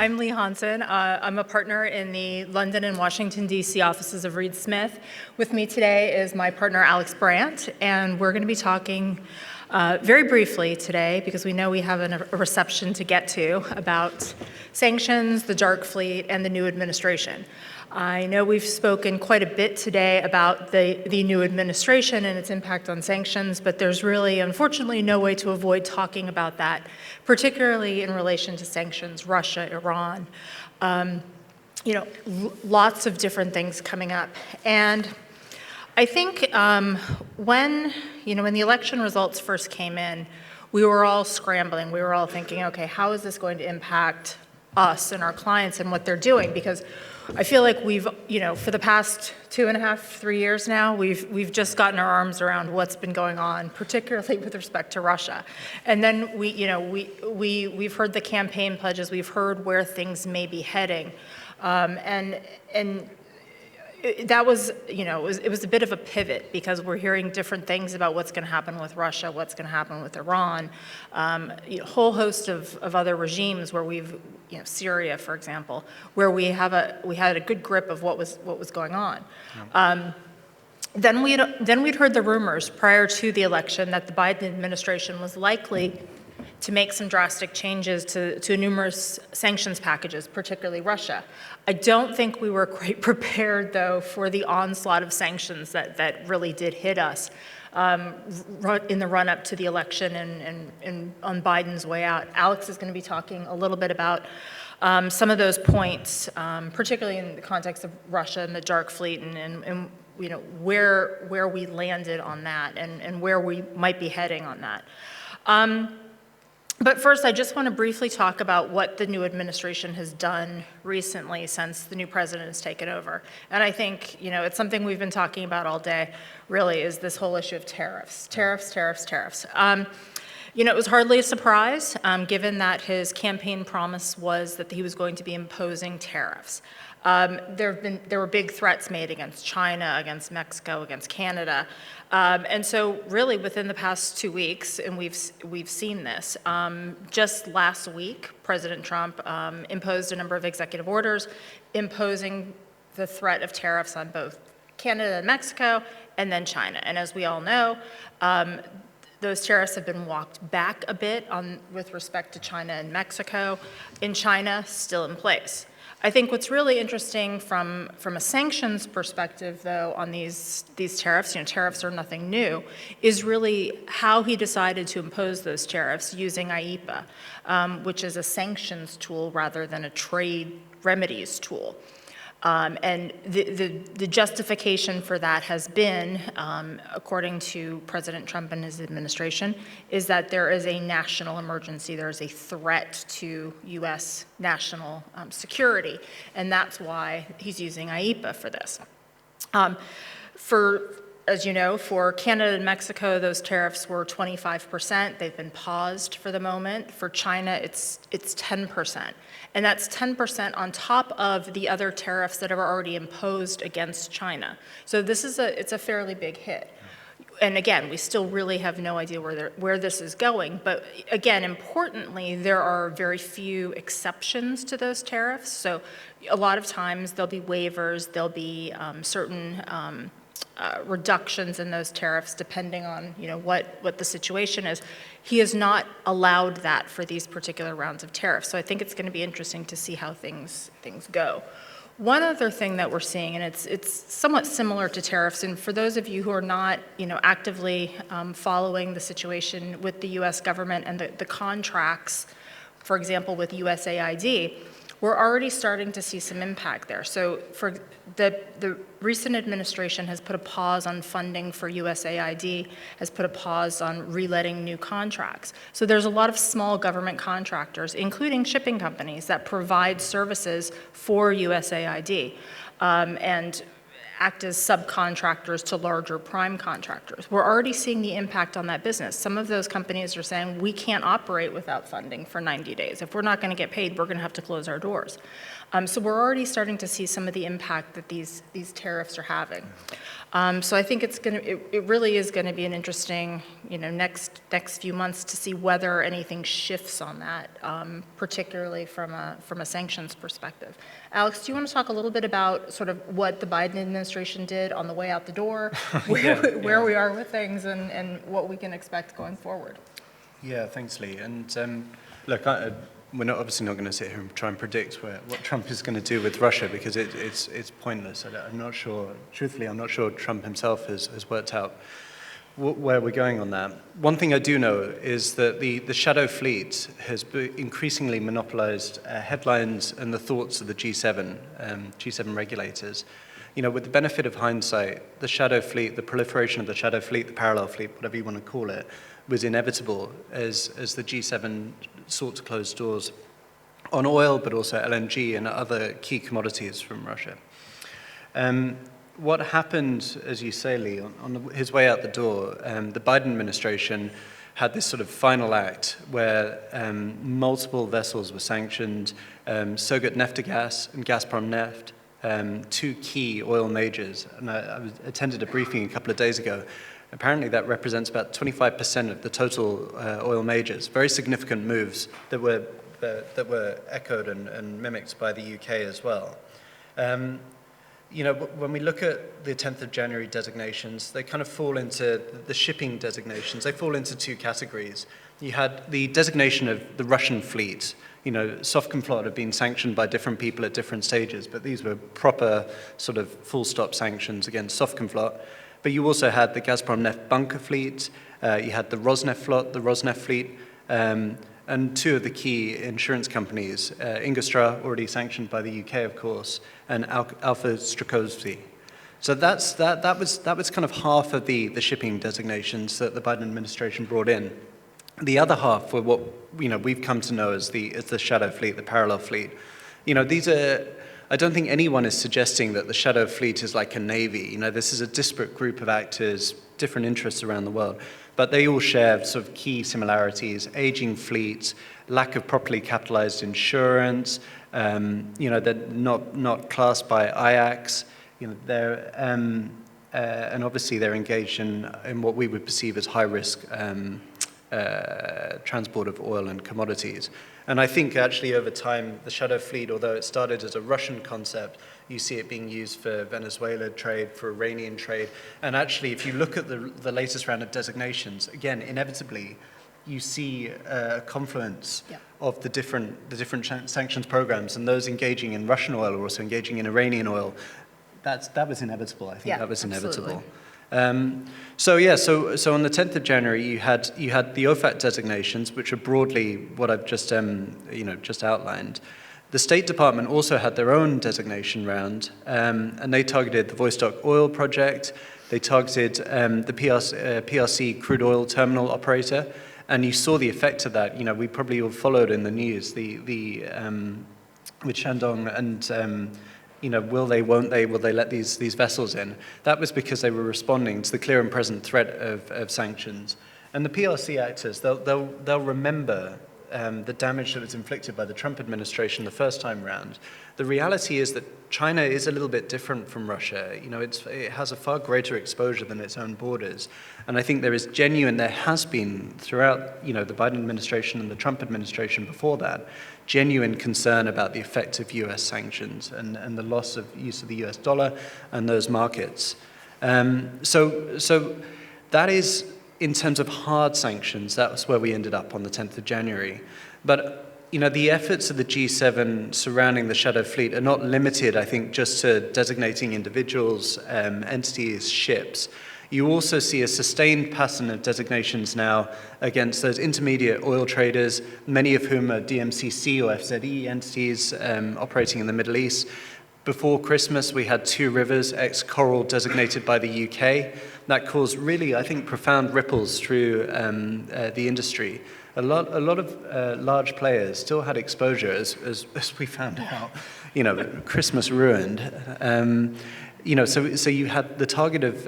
I'm Leigh Hansson. I'm a partner in the London and Washington, D.C. offices of Reed Smith. With me today is my partner, Alex Brandt, and we're going to be talking very briefly today, because we know we have a reception to get to, about sanctions, the dark fleet, and the new administration. I know we've spoken quite a bit today about the new administration and its impact on sanctions, but there's really, unfortunately, no way to avoid talking about that, particularly in relation to sanctions, Russia, Iran. Lots of different things coming up. And I think when the election results first came in, we were all scrambling. We were all thinking, okay, how is this going to impact us and our clients and what they're doing? Because I feel like we've, for the past 2.5, 3 years now, we've just gotten our arms around what's been going on, particularly with respect to Russia. And then we've heard the campaign pledges, we've heard where things may be heading, and that was, it was a bit of a pivot, because we're hearing different things about what's going to happen with Russia, what's going to happen with Iran, a whole host of other regimes where we've, Syria, for example, where we had a good grip of what was going on. Yeah. Then we'd heard the rumors prior to the election that the Biden administration was likely to make some drastic changes to numerous sanctions packages, particularly Russia. I don't think we were quite prepared, though, for the onslaught of sanctions that really did hit us in the run-up to the election and on Biden's way out. Alex is going to be talking a little bit about some of those points, particularly in the context of Russia and the dark fleet, and where we landed on that and where we might be heading on that. But first, I just want to briefly talk about what the new administration has done recently since the new president has taken over. And I think, it's something we've been talking about all day, really, is this whole issue of tariffs. Tariffs. It was hardly a surprise, given that his campaign promise was that he was going to be imposing tariffs. There were big threats made against China, against Mexico, against Canada. And so really within the past 2 weeks, and we've seen this, just last week, President Trump imposed a number of executive orders imposing the threat of tariffs on both Canada and Mexico, and then China. And as we all know, those tariffs have been walked back a bit with respect to China and Mexico. In China, still in place. I think what's really interesting from a sanctions perspective, though, on these tariffs, tariffs are nothing new, is really how he decided to impose those tariffs using IEEPA, which is a sanctions tool rather than a trade remedies tool. And the justification for that has been, according to President Trump and his administration, is that there is a national emergency, there is a threat to U.S. national security, and that's why he's using IEEPA for this. As you know, for Canada and Mexico, those tariffs were 25%. They've been paused for the moment. For China, it's 10%. And that's 10% on top of the other tariffs that are already imposed against China. So it's a fairly big hit. And again, we still really have no idea where this is going. But again, importantly, there are very few exceptions to those tariffs. So a lot of times there'll be waivers, there'll be certain reductions in those tariffs depending on what the situation is. He has not allowed that for these particular rounds of tariffs. So I think it's going to be interesting to see how things go. One other thing that we're seeing, and it's somewhat similar to tariffs, and for those of you who are not actively following the situation with the U.S. government and the contracts, for example, with USAID, we're already starting to see some impact there. So for the recent administration has put a pause on funding for USAID, has put a pause on reletting new contracts. So there's a lot of small government contractors, including shipping companies, that provide services for USAID. And act as subcontractors to larger prime contractors. We're already seeing the impact on that business. Some of those companies are saying, we can't operate without funding for 90 days. If we're not going to get paid, we're going to have to close our doors. So we're already starting to see some of the impact that these tariffs are having. So I think it really is going to be an interesting, next few months to see whether anything shifts on that, particularly from a sanctions perspective. Alex, do you want to talk a little bit about sort of what the Biden administration did on the way out the door, where we are with things, and what we can expect going forward? Yeah, thanks, Leigh. And look, we're obviously not going to sit here and try and predict what Trump is going to do with Russia, because it's pointless. I'm not sure, truthfully, I'm not sure Trump himself has worked out where we're going on that. One thing I do know is that the shadow fleet has increasingly monopolized headlines and the thoughts of the G7 regulators. With the benefit of hindsight, the shadow fleet, the proliferation of the shadow fleet, the parallel fleet, whatever you want to call it, was inevitable as the G7 sought to close doors on oil, but also LNG and other key commodities from Russia. What happened, as you say, Leigh, on his way out the door, the Biden administration had this sort of final act where multiple vessels were sanctioned, Sogut Neftegas and Gazprom Neft, two key oil majors. And I attended a briefing a couple of days ago. Apparently that represents about 25% of the total oil majors. Very significant moves that were echoed and mimicked by the UK as well. When we look at the 10th of January designations, they kind of fall into the shipping designations. They fall into two categories. You had the designation of the Russian fleet. Sovcomflot had been sanctioned by different people at different stages, but these were proper sort of full-stop sanctions against Sovcomflot. But you also had the Gazprom Neft bunker fleet, you had the Rosneft fleet, and two of the key insurance companies, Ingostra, already sanctioned by the UK, of course, and Alpha Strakovsky. So that was kind of half of the shipping designations that the Biden administration brought in. The other half were what we've come to know as the shadow fleet, the parallel fleet. These are. I don't think anyone is suggesting that the shadow fleet is like a navy. This is a disparate group of actors, different interests around the world, but they all share sort of key similarities: aging fleets, lack of properly capitalized insurance. They're not classed by IACs. They're and obviously they're engaged in what we would perceive as high risk transport of oil and commodities. And I think actually over time, the shadow fleet, although it started as a Russian concept, you see it being used for Venezuela trade, for Iranian trade. And actually, if you look at the latest round of designations, again, inevitably, you see a confluence of the different sanctions programs, and those engaging in Russian oil are also engaging in Iranian oil. That was inevitable. I think that was inevitable. So on the 10th of January, you had the OFAC designations, which are broadly what I've just outlined. The State Department also had their own designation round, and they targeted the Vostok oil project. They targeted the PRC crude oil terminal operator, and you saw the effect of that. We probably all followed in the news with Shandong and. Will they, won't they, will they let these vessels in? That was because they were responding to the clear and present threat of sanctions. And the PRC actors, they'll remember the damage that was inflicted by the Trump administration the first time round. The reality is that China is a little bit different from Russia. It has a far greater exposure than its own borders. And I think there has been throughout, the Biden administration and the Trump administration before that, genuine concern about the effect of US sanctions and the loss of use of the US dollar and those markets. So that is, in terms of hard sanctions, that's where we ended up on the 10th of January. But the efforts of the G7 surrounding the shadow fleet are not limited, I think, just to designating individuals, entities, ships. You also see a sustained pattern of designations now against those intermediate oil traders, many of whom are DMCC or FZE entities operating in the Middle East. Before Christmas, we had Two Rivers, ex-Coral, designated by the UK. That caused really, I think, profound ripples through the industry. A lot of large players still had exposure, as we found out. Christmas ruined. so you had the target of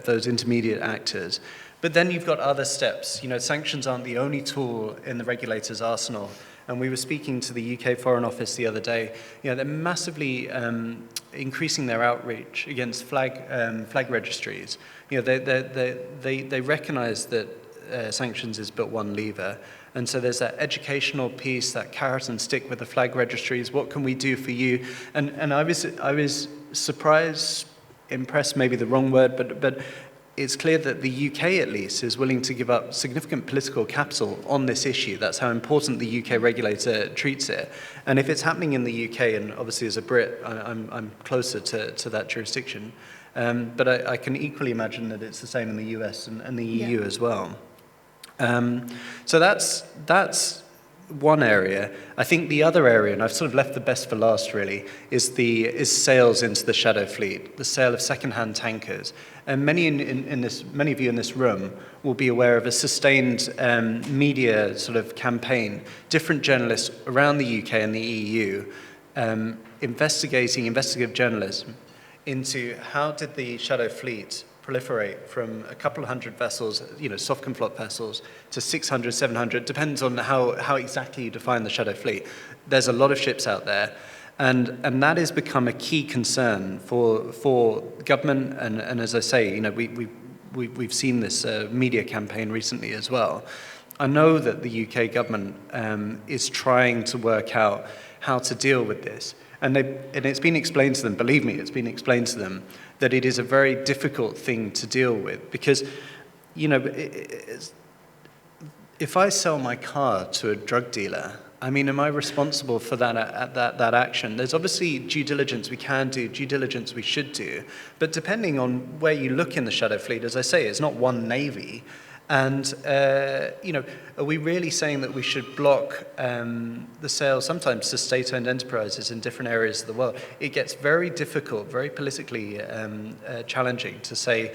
those intermediate actors, but then you've got other steps. Sanctions aren't the only tool in the regulator's arsenal. And we were speaking to the UK Foreign Office the other day. They're massively increasing their outreach against flag registries. They recognise that sanctions is but one lever. And so there's that educational piece, that carrot and stick with the flag registries. What can we do for you? And I was surprised, impressed, maybe the wrong word, but it's clear that the UK, at least, is willing to give up significant political capital on this issue. That's how important the UK regulator treats it. And if it's happening in the UK, and obviously as a Brit, I'm closer to that jurisdiction, but I can equally imagine that it's the same in the US and the EU as well. So that's one area. I think the other area, and I've sort of left the best for last really, is sales into the shadow fleet, the sale of second-hand tankers. And many of you in this room will be aware of a sustained media sort of campaign, different journalists around the UK and the EU investigative journalism into how did the shadow fleet proliferate from a couple of hundred vessels, soft conflot vessels, to 600, 700, depends on how exactly you define the shadow fleet. There's a lot of ships out there, and that has become a key concern for government, and as I say, we've seen this media campaign recently as well. I know that the UK government is trying to work out how to deal with this. And it's been explained to them, believe me, it's been explained to them, that it is a very difficult thing to deal with. Because, if I sell my car to a drug dealer, am I responsible for that action? There's obviously due diligence we can do, due diligence we should do. But depending on where you look in the shadow fleet, as I say, it's not one navy. And, are we really saying that we should block the sale sometimes to state-owned enterprises in different areas of the world? It gets very difficult, very politically challenging to say,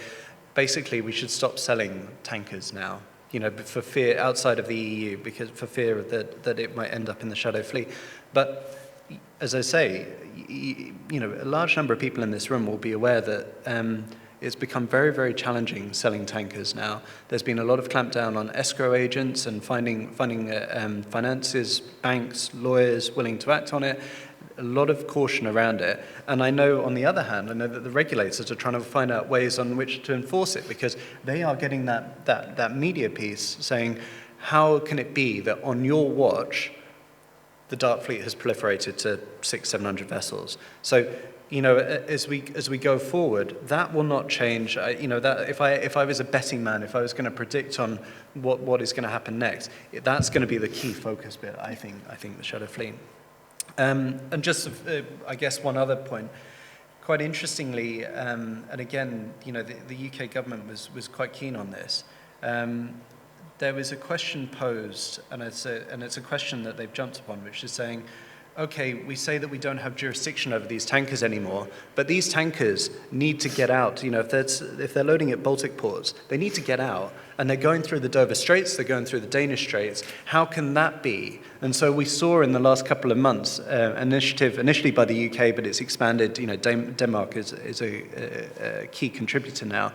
basically, we should stop selling tankers now, for fear, outside of the EU, for fear that it might end up in the shadow fleet. But as I say, a large number of people in this room will be aware that it's become very, very challenging selling tankers now. There's been a lot of clampdown on escrow agents and finding finances, banks, lawyers willing to act on it. A lot of caution around it. And I know, on the other hand, that the regulators are trying to find out ways on which to enforce it, because they are getting that media piece saying, how can it be that on your watch, the dark fleet has proliferated to 600-700 vessels? So, as we go forward, that will not change. That if I was a betting man, if I was going to predict on what is going to happen next, that's going to be the key focus bit. I think the shadow fleet. And just I guess one other point. Quite interestingly, and again, the UK government was quite keen on this. There was a question posed, and it's a question that they've jumped upon, which is saying, okay, we say that we don't have jurisdiction over these tankers anymore, but these tankers need to get out. If they're loading at Baltic ports, they need to get out, and they're going through the Dover Straits, they're going through the Danish Straits. How can that be? And so we saw in the last couple of months an initiative, initially by the UK, but it's expanded. Denmark is a key contributor now,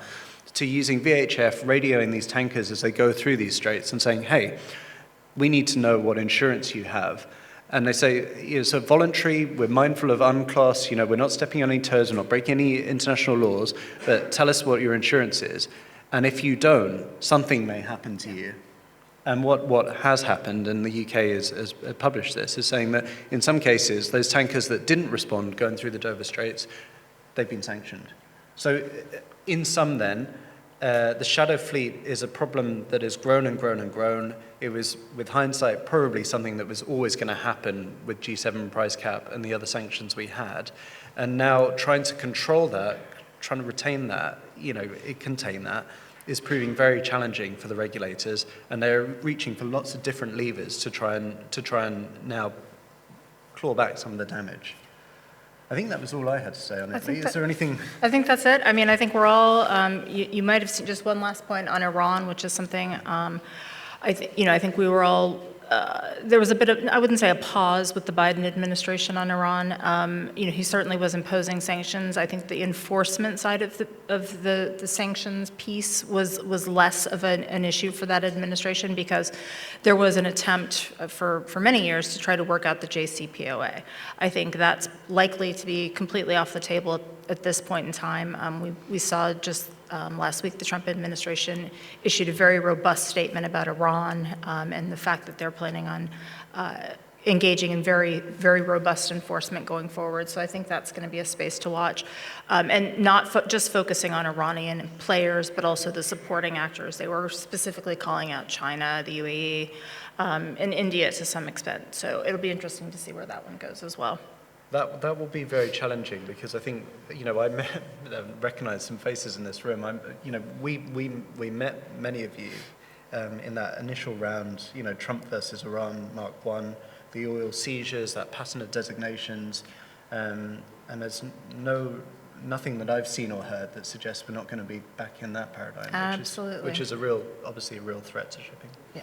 to using VHF, radioing these tankers as they go through these straits and saying, hey, we need to know what insurance you have. And they say, so voluntary, we're mindful of UNCLOS, we're not stepping on any toes, we're not breaking any international laws, but tell us what your insurance is. And if you don't, something may happen to you. And what has happened, and the UK has published this, is saying that in some cases, those tankers that didn't respond going through the Dover Straits, they've been sanctioned. So in sum then, the shadow fleet is a problem that has grown and grown and grown. It was, with hindsight, probably something that was always going to happen with G7 price cap and the other sanctions we had. And now trying to control that, trying to retain that, contain that, is proving very challenging for the regulators. And they're reaching for lots of different levers to try and now claw back some of the damage. I think that was all I had to say on it. Is there anything? I think that's it. I think we're all, you might have seen just one last point on Iran, which is something, I think we were all there was a bit of, I wouldn't say a pause with the Biden administration on Iran. He certainly was imposing sanctions. I think the enforcement side of the sanctions piece was less of an issue for that administration, because there was an attempt for many years to try to work out the JCPOA. I think that's likely to be completely off the table at this point in time. We saw just last week the Trump administration issued a very robust statement about Iran and the fact that they're planning on engaging in very, very robust enforcement going forward. So I think that's going to be a space to watch. And not just focusing on Iranian players, but also the supporting actors. They were specifically calling out China, the UAE, and India to some extent. So it'll be interesting to see where that one goes as well. That will be very challenging, because I think, I recognize some faces in this room. We met many of you in that initial round, Trump versus Iran, Mark I, the oil seizures, that passenger designations, and there's nothing that I've seen or heard that suggests we're not going to be back in that paradigm. Absolutely. Which is obviously a real threat to shipping. Yeah.